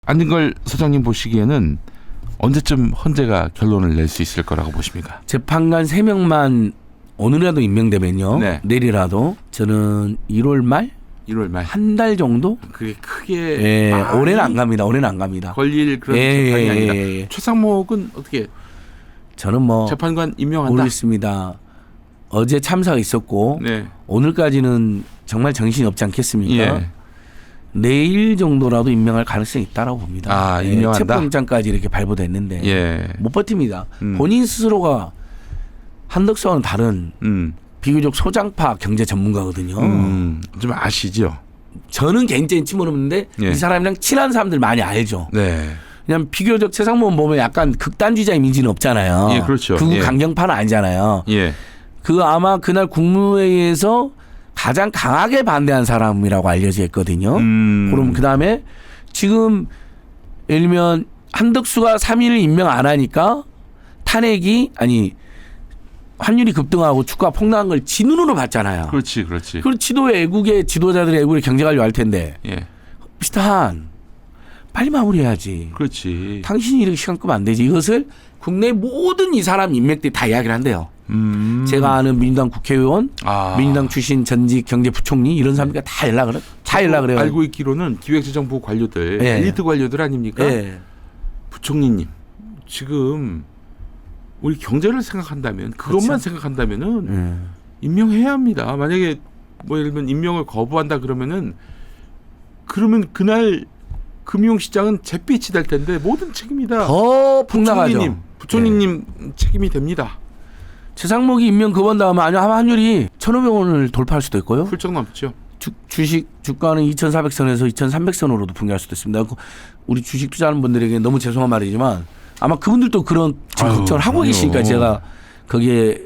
안진걸 소장님 보시기에는 언제쯤 헌재가 결론을 낼 수 있을 거라고 보십니까? 재판관 3명만 오늘이라도 임명되면요. 네. 내일이라도 저는 1월 말? 1월 말. 한 달 정도? 그게 크게 올해는 안 갑니다. 올해는 안 갑니다. 걸릴 그런 재판이 아니다. 최상목은 어떻게 저는 뭐 재판관 임명한다? 모르겠습니다. 어제 참사가 있었고 네. 오늘까지는 정말 정신이 없지 않겠습니까? 예. 내일 정도라도 임명할 가능성이 있다라고 봅니다. 아, 임명한다? 체포영장까지 이렇게 발부됐는데 예. 못 버팁니다. 본인 스스로가 한덕수와는 다른 비교적 소장파 경제 전문가거든요. 좀 아시죠? 저는 개인적인 친분은 없는데 예. 이 사람이랑 친한 사람들 많이 알죠. 네. 그냥 비교적 최상무 보면 약간 극단주의자 이미지는 없잖아요. 예, 그렇죠. 극우 예. 강경파는 아니잖아요. 예. 그 아마 그날 국무회의에서 가장 강하게 반대한 사람이라고 알려져 있거든요. 그럼 그다음에 지금 예를 들면 한덕수가 3일 임명 안 하니까 환율이 급등하고 주가 폭락한 걸 지 눈으로 봤잖아요. 그렇지. 그리고 지도에 애국의 지도자들의 애국을 경쟁하려고 할 텐데 예. 비슷한 빨리 마무리해야지. 그렇지. 당신이 이렇게 시간 끄면 안 되지. 이것을 국내 모든 이 사람 인맥들이 다 이야기를 한대요. 제가 아는 민주당 국회의원, 민주당 출신 전직 경제부총리 이런 사람들 다 연락을 해요. 알고 있기로는 기획재정부 관료들, 예. 엘리트 관료들 아닙니까? 예. 부총리님 지금 우리 경제를 생각한다면 그것만 생각한다면은 임명해야 합니다. 만약에 뭐 예를 들면 임명을 거부한다 그러면 그날 금융시장은 잿빛이 될 텐데 모든 책임이 다 더 폭락하죠. 부총리님 책임이 됩니다. 최상목이 임명 거부한다면 아마 환율이 1,500원을 돌파할 수도 있고요. 훌쩍 넘죠. 주가는 2,400선에서 2,300선으로도 풍요할 수도 있습니다. 우리 주식 투자하는 분들에게 너무 죄송한 말이지만 아마 그분들도 그런 걱정을 하고 계시니까 제가 거기에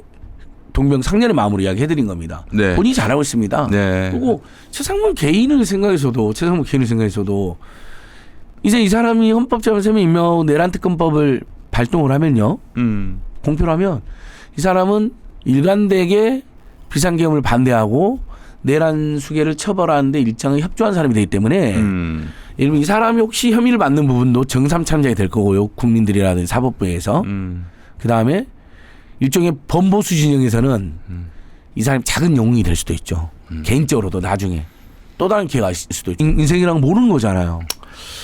동병상련의 마음으로 이야기해드린 겁니다. 네. 본인이 잘하고 있습니다. 네. 그리고 최상목 개인을 생각해서도 이제 이 사람이 헌법재판소에 임명하고 내란 특검법을 발동을 하면요. 공표를 하면 이 사람은 일관되게 비상계엄을 반대하고 내란 수괴를 처벌하는데 일정을 협조한 사람이 되기 때문에 예를 들면 이 사람이 혹시 혐의를 받는 부분도 정삼 참작이 될 거고요. 국민들이라든지 사법부에서. 그다음에 일종의 범보수 진영에서는 이 사람이 작은 영웅이 될 수도 있죠. 개인적으로도 나중에 또 다른 기회가 있을 수도 있죠. 인생이랑 모르는 거잖아요.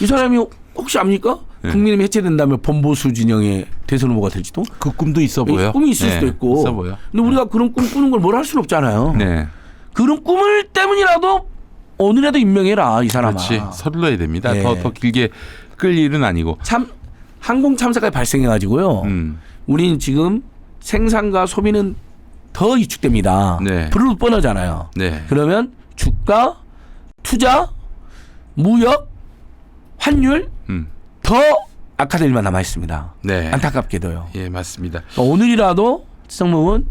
이 사람이 혹시 압니까? 네. 국민의힘 해체된다면 범보수 진영의 대선 후보가 될지도. 그 꿈도 있어 보여. 꿈이 있을 수도 있고. 있어 보여. 근데 우리가 그런 꿈 꾸는 걸 뭘 할 수는 없잖아요. 네. 그런 꿈을 때문이라도 오늘이라도 임명해라 이 사람아. 그렇지. 서둘러야 됩니다. 네. 더 길게 끌 일은 아니고. 항공 참사까지 발생해가지고요. 우리는 지금 생산과 소비는 더 위축됩니다. 네. 불을 뻔하잖아요. 네. 그러면 주가, 투자, 무역, 환율 더 악화될 일만 남아 있습니다. 네. 안타깝게도요. 예, 맞습니다. 그러니까 오늘이라도 최상목은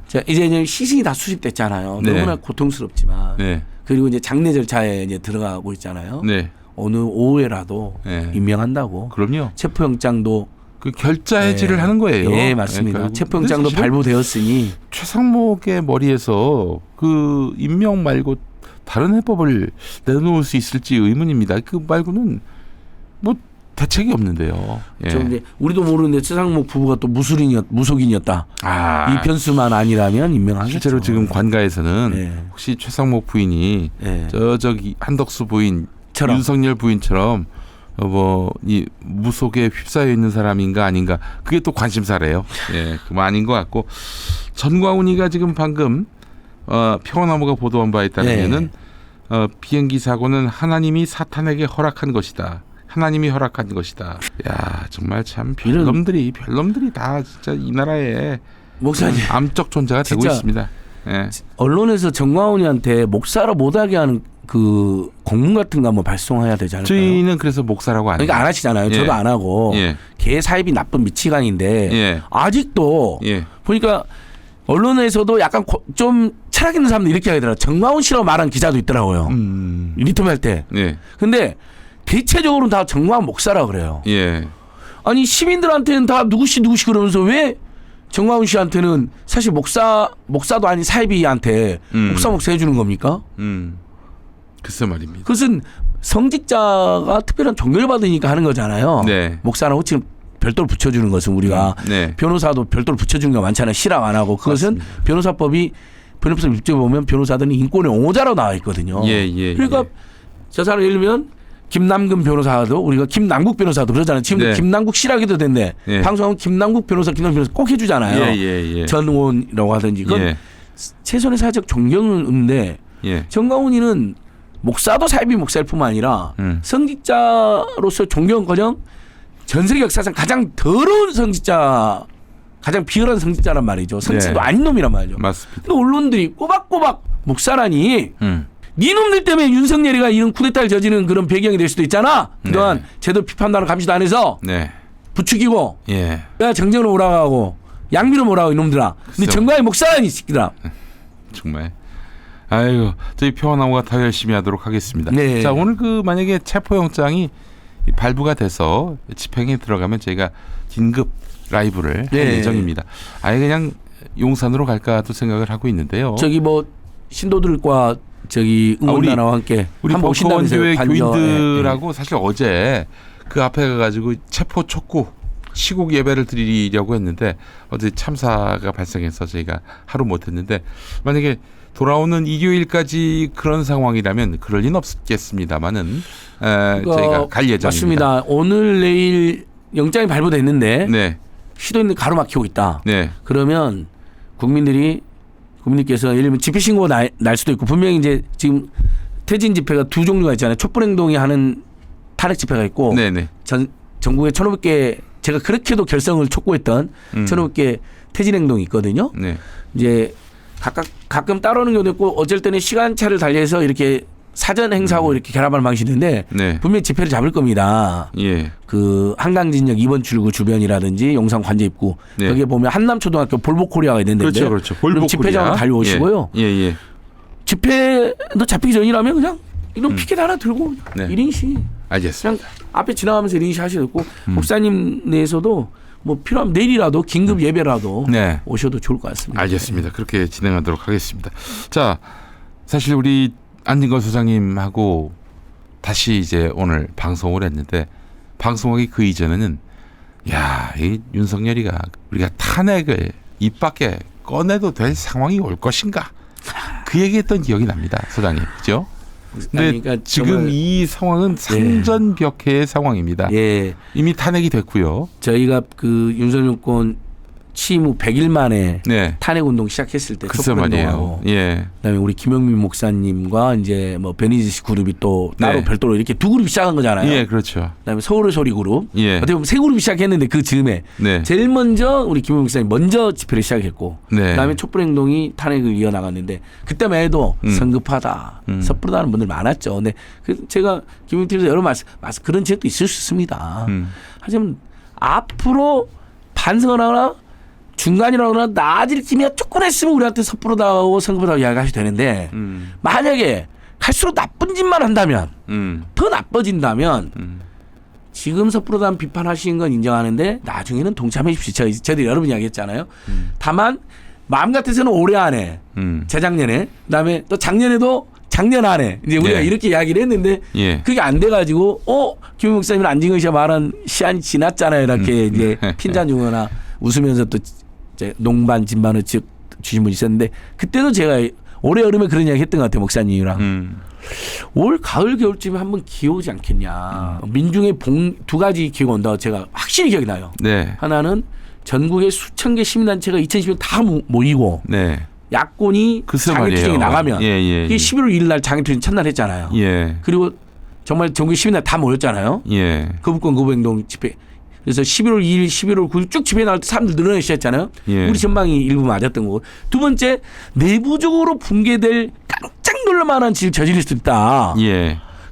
이제 시신이 다 수집됐잖아요. 네. 너무나 고통스럽지만 네. 그리고 이제 장례 절차에 이제 들어가고 있잖아요. 네. 오늘 오후에라도 네. 임명한다고. 그럼요. 체포영장도 그 결자 해지를 하는 거예요. 예, 맞습니다. 그러니까 체포영장도 발부되었으니 최상목의 머리에서 그 임명 말고 다른 해법을 내놓을 수 있을지 의문입니다. 그 말고는 뭐 대책이 없는데요. 예. 좀 이제 우리도 모르는데 최상목 부부가 또 무속인이었다. 이 변수만 아니라면 임명하겠죠. 실제로 지금 관가에서는 네. 혹시 최상목 부인이 네. 저기 한덕수 부인, 윤석열 부인처럼 이 무속에 휩싸여 있는 사람인가 아닌가 그게 또 관심사래요. 예, 그거 아닌 것 같고 전광훈이가 지금 방금 평화나무가 보도한 바에 따르면은 비행기 사고는 하나님이 사탄에게 허락한 것이다. 하나님이 허락한 것이다. 야 정말 참 별놈들이 다 진짜 이 나라에 목사님 암적 존재가 되고 있습니다. 예. 않습니다. 정광훈이한테 목사로 못하게 하는 그 공문 같은 거 한번 발송해야 되지 않을까요? 저희는 그래서 목사라고 안 해요. 그러니까 안 하시잖아요. 예. 저도 안 하고 예. 개 사입이 나쁜 미치광인데 예. 아직도 예. 보니까 언론에서도 약간 좀 철학 있는 사람들 이렇게 하더라고요. 정광훈 씨라고 말한 기자도 있더라고요. 리터뷰할 때. 예. 근데 대체적으로는 다 정광훈 목사라고 그래요. 예. 아니 시민들한테는 다 누구씨 그러면서 왜 정광훈 씨한테는 사실 목사도 아닌 사이비한테 목사 해주는 겁니까? 글쎄 말입니다. 그것은 성직자가 특별한 종교를 받으니까 하는 거잖아요. 네. 목사나 호칭 별도로 붙여주는 것은 우리가 네. 변호사도 별도로 붙여주는 게 많잖아요. 실학 안 하고 그것은 맞습니다. 변호사법이 변호사 입장에 보면 변호사들은 인권의 옹호자로 나와 있거든요. 그러니까 저 사람 예를 들면 김남근 변호사도 우리가 김남국 변호사도 그러잖아요. 지금 네. 김남국 실학이도 된대. 예. 방송하면 김남국 변호사, 김남국 변호사 꼭 해주잖아요. 전원이라고 하든지. 그건 최소한의 사회적 존경은 없는데 정광훈이는 목사도 사이비 목사일 뿐만 아니라 성직자로서 존경은커녕 전 세계 역사상 가장 더러운 성직자, 가장 비열한 성직자란 말이죠. 성직자도 아닌 놈이란 말이죠. 맞습니다. 근데 언론들이 꼬박꼬박 목사라니 니놈들 때문에 윤석열이가 이런 쿠데타를 저지르는 그런 배경이 될 수도 있잖아. 그동안 제대로 비판단을 감시도 안 해서 부추기고 야 정쟁으로 몰아가고 양비로 몰아가고 이놈들아. 근데 정광훈이 목사라니 이 새끼들아. 정말. 아이고 저희 평화나무가 더 열심히 하도록 하겠습니다. 네. 자 오늘 그 만약에 체포영장이 발부가 돼서 집행에 들어가면 저희가 긴급 라이브를 할 예정입니다. 아예 그냥 용산으로 갈까도 생각을 하고 있는데요. 저기 뭐 신도들과 저기 응원단하와 함께 우리 한번 벙커원교회 오신다면서요. 교인들하고 사실 어제 그 앞에 가가지고 체포 촉구 시국 예배를 드리려고 했는데 어제 참사가 발생해서 저희가 하루 못했는데 만약에 돌아오는 일요일까지 그런 상황이라면 그럴 리는 없겠습니다만은 저희가 갈 예정입니다. 맞습니다. 오늘 내일 영장이 발부됐는데 시도인들 가로막히고 있다. 그러면 국민들께서 예를 들면 집회 신고 날 수도 있고 분명히 이제 지금 퇴진 집회가 두 종류가 있잖아요. 촛불행동이 하는 탄핵 집회가 있고 전국에 1,500개 제가 그렇게도 결성을 촉구했던 1,500개 퇴진행동이 있거든요. 이제 가끔 따라오는 경우도 있고 어쩔 때는 시간차를 달리해서 이렇게 사전 행사하고 이렇게 결합하는 방식이 있는데 분명히 집회를 잡을 겁니다. 그 한강진역 2번 출구 주변이라든지 용산 관제 입구 여기에 보면 한남초등학교 볼복코리아가 있는데 그렇죠. 집회장으로 달려오시고요. 집회도 잡히기 전이라면 그냥 이런 피켓 하나 들고 1인씩 알겠습니다. 그냥 앞에 지나가면서 1인씩 하셔도 되고 목사님 내에서도 뭐 필요하면 내일이라도 긴급 예배라도 오셔도 좋을 것 같습니다. 알겠습니다. 그렇게 진행하도록 하겠습니다. 자, 사실 우리 안진걸 소장님하고 다시 이제 오늘 방송을 했는데 방송하기 그 이전에는 이 윤석열이가 우리가 탄핵을 입 밖에 꺼내도 될 상황이 올 것인가 그 얘기했던 기억이 납니다, 소장님. 그죠? 근데 그러니까 지금 이 상황은 상전벽해의 상황입니다. 이미 탄핵이 됐고요. 저희가 그 윤석열 정권 취임 후 100일 만에 탄핵 운동 시작했을 때 촛불운동하고 그다음에 우리 김영민 목사님과 이제 뭐 변희재 씨 그룹이 또 따로 별도로 이렇게 두 그룹이 시작한 거잖아요. 그렇죠. 그다음에 서울의 소리 그룹. 어떻게 보면 세 그룹이 시작했는데 그 즈음에 제일 먼저 우리 김영민 목사님 먼저 집회를 시작했고 그다음에 촛불행동이 탄핵을 이어나갔는데 그때만 해도 성급하다, 섣부르다는 분들 많았죠. 근데 제가 김영민 TV에서 여러 말씀 그런 지적도 있을 수 있습니다. 하지만 앞으로 반성을 하거나 중간이라거나 나아질 기미가 조금 했으면 우리한테 섣부르다고 성급하다고 이야기하셔도 되는데 만약에 갈수록 나쁜 짓만 한다면 더 나빠진다면 지금 섣부르다는 비판하시는 건 인정하는데 나중에는 동참해 주십시오. 저희들이 여러 번 이야기했잖아요. 다만 마음 같아서는 올해 안에 재작년에 그다음에 또 작년에도 작년 안에 이제 우리가 이렇게 이야기를 했는데 그게 안 돼가지고 김 목사님은 안진걸 씨가 말한 시한이 지났잖아요. 이렇게 이제 핀잔 주거나 웃으면서 또 이제 농반 진반을 주신 분이 있었는데 그때도 제가 올해 여름에 그런 이야기 했던 것 같아요. 목사님이랑. 올 가을 겨울쯤에 한번 기어오지 않겠냐. 민중의 두 가지 기회가 온다고 제가 확실히 기억이 나요. 하나는 전국의 수천 개 시민단체가 2010년 다 모이고 야권이 장애투쟁에 나가면 이게 11월 2일 날 장애투쟁 첫날 했잖아요. 그리고 정말 전국의 시민들 다 모였잖아요. 거부권 거부행동 집회. 그래서 11월 2일, 11월 9일 쭉 집회 나올 때 사람들 늘어나기 시작했잖아요. 우리 전망이 일부 맞았던 거고. 두 번째, 내부적으로 붕괴될 깜짝 놀랄만한 짓을 저지를 수 있다.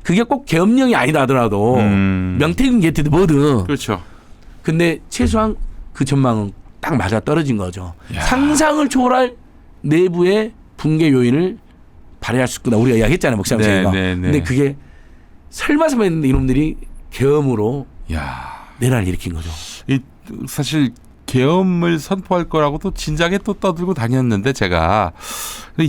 그게 꼭 계엄령이 아니다 하더라도 명태균 게이트든 뭐든. 그렇죠. 근데 최소한 그 전망은 딱 맞아 떨어진 거죠. 상상을 초월할 내부의 붕괴 요인을 발휘할 수 있구나. 우리가 이야기했잖아요. 목사님 저희가. 근데 그게 설마 했는데 이놈들이 계엄으로 내란을 일으킨 거죠. 사실 계엄을 선포할 거라고도 진작에 또 떠들고 다녔는데 제가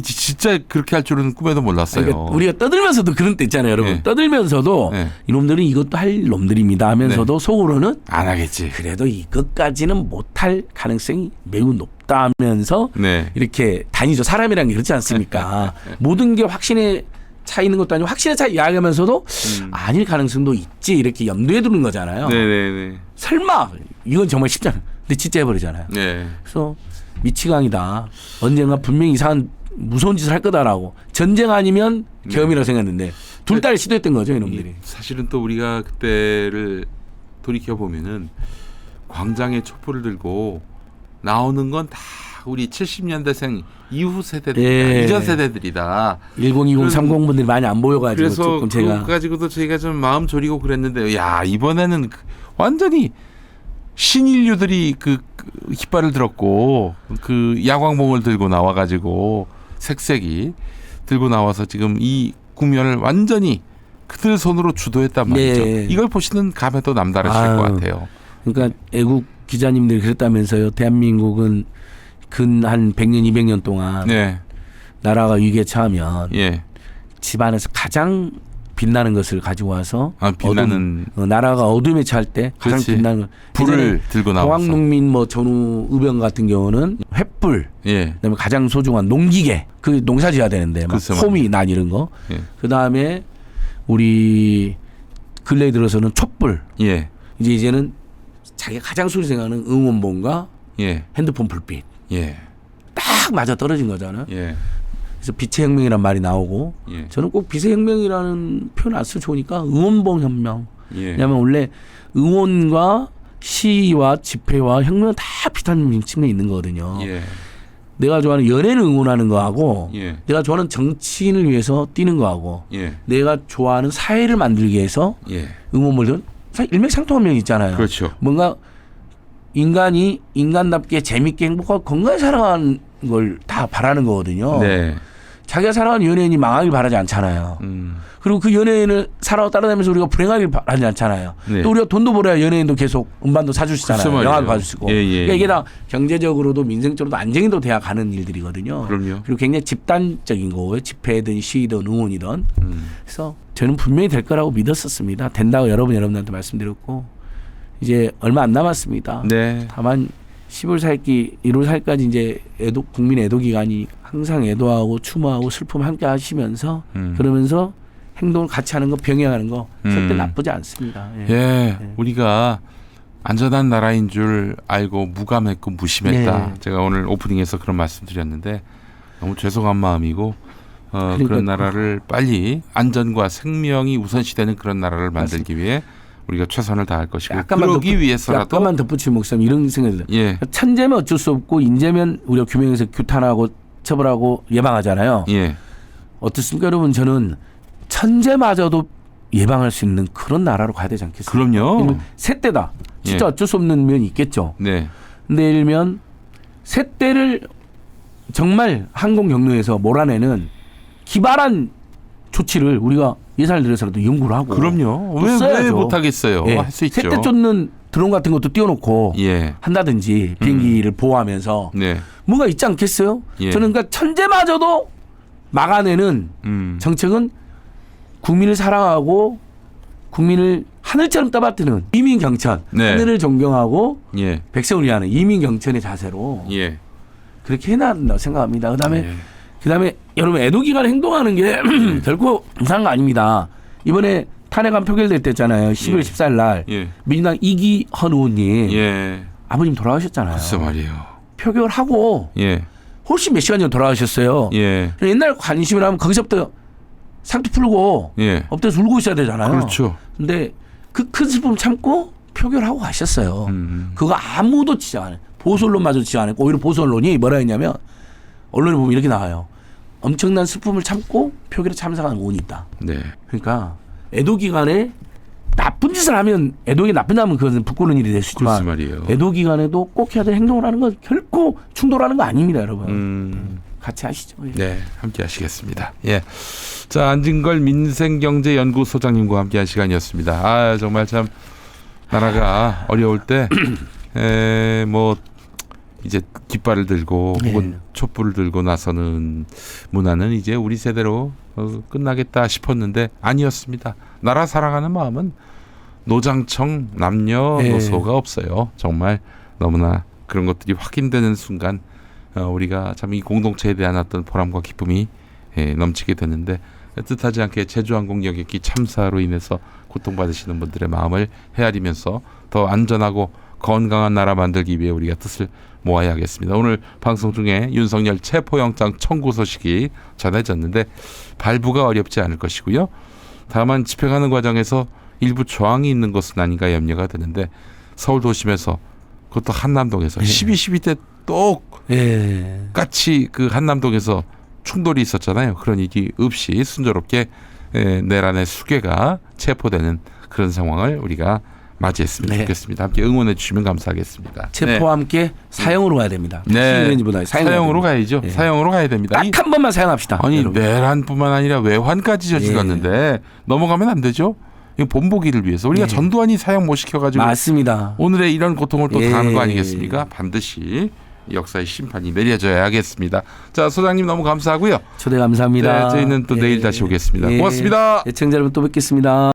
진짜 그렇게 할 줄은 꿈에도 몰랐어요. 그러니까 우리가 떠들면서도 그런 때 있잖아요, 여러분. 네. 떠들면서도 네. 이놈들은 이것도 할 놈들입니다 하면서도 속으로는 안 하겠지. 그래도 이것까지는 못할 가능성이 매우 높다 하면서 네. 이렇게 다니죠. 사람이란 게 그렇지 않습니까? 모든 게 확신에 차 있는 것도 아니고 확신에 차 이야기하면서도 아닐 가능성도 있지 이렇게 염두에 두는 거잖아요. 네네네. 설마 이건 정말 쉽지 않아요. 근데 진짜 해버리잖아요. 네. 그래서 미치광이다. 언젠가 분명히 이상한 무서운 짓을 할 거다라고. 전쟁 아니면 계엄이라고 생각했는데 둘 다 시도했던 거죠, 이놈들이. 사실은 또 우리가 그때를 돌이켜 보면은 광장에 촛불을 들고 나오는 건 다 우리 70년대생 이후 세대들이다. 예. 이전 세대들이다. 1020, 30 분들이 많이 안 보여가지고 그래서 조금 제가 그거 가지고도 저희가 좀 마음 졸이고 그랬는데, 야 이번에는 완전히 신인류들이 그 깃발을 들었고 그 야광봉을 들고 나와가지고 색색이 들고 나와서 지금 이 국면을 완전히 그들 손으로 주도했단 말이죠. 네. 이걸 보시는 감회도 남다르실 아유. 것 같아요. 그러니까 애국 기자님들이 그랬다면서요. 대한민국은 근 한 100년, 200년 동안 네, 나라가 위기에 처하면 예, 집안에서 가장 빛나는 것을 가지고 와서 빛나는 나라가 어둠에 처할 때 가장 그렇지. 빛나는 것. 불을 들고 나와서. 동학농민 뭐 전후 의병 같은 경우는 횃불, 예, 그다음에 가장 소중한 농기계, 그 농사 지어야 되는데 막 글쎄 호미 난 이런 거. 예, 그다음에 우리 근래에 들어서는 촛불. 예, 이제는 자기가 가장 소중히 생각하는 응원봉과 예, 핸드폰 불빛 예, 딱 맞아 떨어진 거잖아요. 예, 그래서 빛의 혁명이란 말이 나오고 예, 저는 꼭 빛의 혁명이라는 표현 안 쓰고 좋으니까 응원봉 혁명. 예, 왜냐하면 원래 응원과 시위와 집회와 혁명은 다 비슷한 측면이 있는 거거든요. 예, 내가 좋아하는 연예인을 응원하는 거하고 예, 내가 좋아하는 정치인을 위해서 뛰는 거하고 예, 내가 좋아하는 사회를 만들기 위해서 예, 응원을 사실 일맥상통한 면이 있잖아요. 그렇죠. 뭔가 인간이 인간답게 재밌게 행복하고 건강하게 살아가는 걸 다 바라는 거거든요. 네, 자기가 사랑하는 연예인이 망하길 바라지 않잖아요. 그리고 그 연예인을 사랑하고 따라다니면서 우리가 불행하길 바라지 않잖아요. 네. 또 우리가 돈도 벌어야 연예인도 계속 음반도 사주시잖아요. 글쎄 말이에요. 영화도 봐주시고. 예, 예. 그러니까 이게 다 경제적으로도 민생적으로도 안정이 돼야 가는 일들이거든요. 그럼요. 그리고 굉장히 집단적인 거고요. 집회든 시위든 응원이든. 그래서 저는 분명히 될 거라고 믿었었습니다. 된다고 여러분한테 말씀드렸고 이제 얼마 안 남았습니다. 네, 다만 10월 4일기 1월 4일까지 이제 국민 애도 기간이 항상 애도하고 추모하고 슬픔 함께 하시면서 그러면서 행동을 같이 하는 거 병행하는 거 절대 나쁘지 않습니다. 예. 예, 우리가 안전한 나라인 줄 알고 무감했고 무심했다. 네. 제가 오늘 오프닝에서 그런 말씀드렸는데 너무 죄송한 마음이고 그러니까 그런 나라를 빨리 안전과 생명이 우선시되는 그런 나라를 만들기 위해 우리가 최선을 다할 것이고 그러기 위해서라도 약간만 덧붙이면 목사님 이런 생각이 들어요. 예, 천재면 어쩔 수 없고 인재면 우리가 규명해서 규탄하고 처벌하고 예방하잖아요. 예, 어떻습니까 여러분? 저는 천재마저도 예방할 수 있는 그런 나라로 가야 되지 않겠습니까? 그럼요. 세대다. 진짜 예. 어쩔 수 없는 면이 있겠죠. 네, 근데 예를 들면 세대를 정말 항공 경로에서 몰아내는 기발한 조치를 우리가 예산을 들여서라도 연구를 하고 그럼요. 왜 써야죠. 못하겠어요? 예. 할 수 있죠. 세대 쫓는 드론 같은 것도 띄워놓고 예, 한다든지 비행기를 보호하면서 네, 뭔가 있지 않겠어요? 예. 저는 그러니까 천재마저도 막아내는 정책은 국민을 사랑하고 국민을 하늘처럼 떠받드는 이민 경천, 네. 하늘을 존경하고 예, 백성을 위하는 이민 경천의 자세로 예, 그렇게 해야 한다고 생각합니다. 그다음에 예. 그다음에 여러분 애도 기간에 행동하는 게 결코 이상한 거 아닙니다. 이번에 탄핵안 표결될 때 있잖아요. 11월 예. 14일 날 예, 민주당 이기헌 의원님 예, 아버님 돌아가셨잖아요. 글쎄 말이에요. 표결하고 예, 훨씬 몇 시간 전에 돌아가셨어요. 예, 옛날 관심을 하면 거기서부터 상투 풀고 예, 엎드려서 울고 있어야 되잖아요. 그렇죠. 근데 그 큰 슬픔 참고 표결하고 가셨어요. 그거 아무도 지적 안 해요. 보수 언론마저 지적 안 했고 오히려 보수 언론이 뭐라 했냐면 언론에 보면 이렇게 나와요. 엄청난 슬픔을 참고 표결에 참석하는 의원이 있다. 네, 그러니까 애도 기간에 나쁜 짓을 하면 애도에 나쁜 하면 그것은 부끄러운 일이 될 수 글쎄 있지만 말이에요. 애도 기간에도 꼭 해야 될 행동을 하는 건 결코 충돌하는 거 아닙니다, 여러분. 같이 하시죠. 예. 네, 함께 하시겠습니다. 예. 자, 안진걸 민생경제연구소장님과 함께 한 시간이었습니다. 아, 정말 참 나라가 어려울 때 뭐 이제 깃발을 들고 혹은 촛불을 들고 나서는 문화는 이제 우리 세대로 끝나겠다 싶었는데 아니었습니다. 나라 사랑하는 마음은 노장청 남녀노소가 없어요. 정말 너무나 그런 것들이 확인되는 순간 우리가 참 이 공동체에 대한 어떤 보람과 기쁨이 넘치게 되는데 뜻하지 않게 제주항공 여객기 참사로 인해서 고통받으시는 분들의 마음을 헤아리면서 더 안전하고 건강한 나라 만들기 위해 우리가 뜻을 모아야 하겠습니다. 오늘 방송 중에 윤석열 체포영장 청구 소식이 전해졌는데 발부가 어렵지 않을 것이고요. 다만 집행하는 과정에서 일부 저항이 있는 것은 아닌가 염려가 되는데 서울 도심에서 그것도 한남동에서 12 때 똑같이 그 한남동에서 충돌이 있었잖아요. 그런 일이 없이 순조롭게 내란의 수괴가 체포되는 그런 상황을 우리가 맞이했으면 좋겠습니다. 함께 응원해 주시면 감사하겠습니다. 체포와 함께 사형으로 가야 됩니다. 네. 사형으로 가야죠. 사형으로 가야 됩니다. 딱 한 번만 사형합시다. 아니 여러분. 내란뿐만 아니라 외환까지 저질렀는데 넘어가면 안 되죠. 이거 본보기를 위해서 우리가 전두환이 사형 못 시켜가지고 맞습니다. 오늘의 이런 고통을 또 당하는 거 아니겠습니까? 반드시 역사의 심판이 내려져야 하겠습니다. 자, 소장님 너무 감사하고요. 초대 감사합니다. 네, 저희는 또 내일 다시 오겠습니다. 고맙습니다. 애청자 여러분 또 뵙겠습니다.